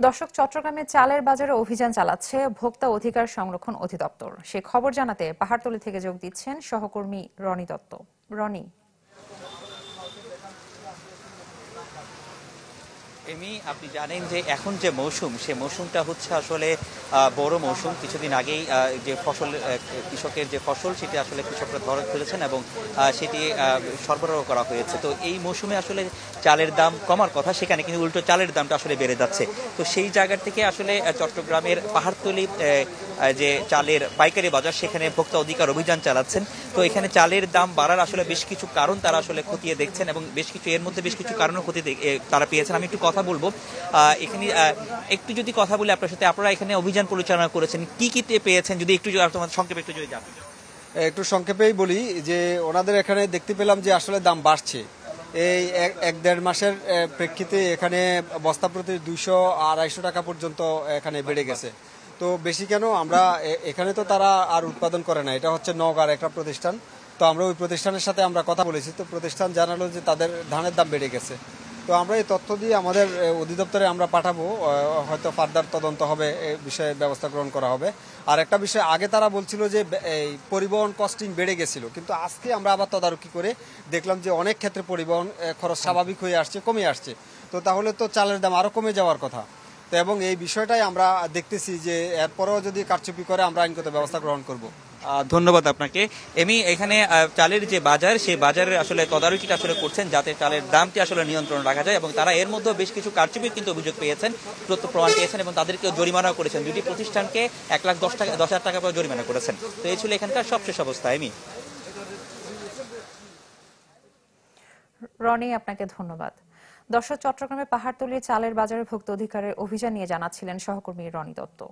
দর্শক, চট্টগ্রামে চালের বাজারে অভিযান চালাচ্ছে ভোক্তা অধিকার সংরক্ষণ অধিদপ্তর। সে খবর জানাতে পাহাড়তলী থেকে যোগ দিচ্ছেন সহকর্মী রনি দত্ত। রনি। আপনি জানেন যে এখন যে মৌসুম, সে মৌসুমটা হচ্ছে আসলে বড় মৌসুম। কিছুদিন আগেই যে ফসল, কৃষকের যে ফসল, সেটি আসলে কৃষকরা ধরে ফেলেছেন এবং সেটি সরবরাহ করা হয়েছে। তো এই মৌসুমে আসলে চালের দাম কমার কথা, সেখানে কিন্তু উল্টো চালের দামটা আসলে বেড়ে যাচ্ছে। তো সেই জায়গা থেকে আসলে চট্টগ্রামের পাহাড়তলী যে চালের পাইকারি বাজার, সেখানে ভোক্তা অধিকার অভিযান চালাচ্ছেন। তো এখানে চালের দাম বাড়ার আসলে বেশ কিছু কারণ তারা আসলে খতিয়ে দেখছেন এবং এর মধ্যে বেশ কিছু কারণও তারা পেয়েছেন। আমি একটু কথা বলবো এখানে, একটু যদি কথা বলি আপনার সাথে। আপনারা এখানে অভিযান পরিচালনা করেছেন, কি কি পেয়েছেন যদি একটু তোমাদের সংক্ষেপে একটু যদি জানেন। একটু সংক্ষেপেই বলি যে ওনাদের এখানে দেখতে পেলাম যে আসলে দাম বাড়ছে। এই এক দেড় মাসের প্রেক্ষিতে এখানে বস্তা প্রতি 200-250 টাকা পর্যন্ত এখানে বেড়ে গেছে। তো বেশি কেন, আমরা এখানে তো তারা আর উৎপাদন করে না, এটা হচ্ছে নওগাঁর একটা প্রতিষ্ঠান। তো আমরা ওই প্রতিষ্ঠানের সাথে আমরা কথা বলেছি, তো প্রতিষ্ঠান জানালো যে তাদের ধানের দাম বেড়ে গেছে। তো আমরা এই তথ্য দিয়ে আমাদের অধিদপ্তরে আমরা পাঠাবো, হয়তো ফার্দার তদন্ত হবে, এই বিষয়ে ব্যবস্থা গ্রহণ করা হবে। আর একটা বিষয়, আগে তারা বলছিল যে এই পরিবহন কস্টিং বেড়ে গেছিল, কিন্তু আজকে আমরা আবার তদারকি করে দেখলাম যে অনেক ক্ষেত্রে পরিবহন খরচ স্বাভাবিক হয়ে আসছে, কমে আসছে। তো তাহলে তো চালের দাম আরও কমে যাওয়ার কথা। তো এবং এই বিষয়টাই আমরা দেখতেছি যে এরপরেও যদি কারচুপি করে আমরা আইনগত ব্যবস্থা গ্রহণ করব। ধন্যবাদ আপনাকে। এখানে চালের যে বাজার, সেই বাজারের আসলে তদারকিটা আসলে করছেন যাতে চালের দামটি আসলে নিয়ন্ত্রণ রাখা যায়, এবং তারা এর মধ্যে বেশ কিছু কারচুপির কিন্তু অভিযোগ পেয়েছেন, প্রমাণ পেয়েছেন, এবং তাদেরকে জরিমানাও করেছেন। দুটি প্রতিষ্ঠানকে 1,10,000 টাকা করে জরিমানা করেছেন। তো এই ছিল এখানকার সবশেষ অবস্থা। রনি, আপনাকে ধন্যবাদ। দর্শক, চট্টগ্রামে পাহাড়তলীর চালের বাজারে ভোক্তা অধিকারের অভিযান নিয়ে জানাচ্ছিলেন সহকর্মী রনি দত্ত।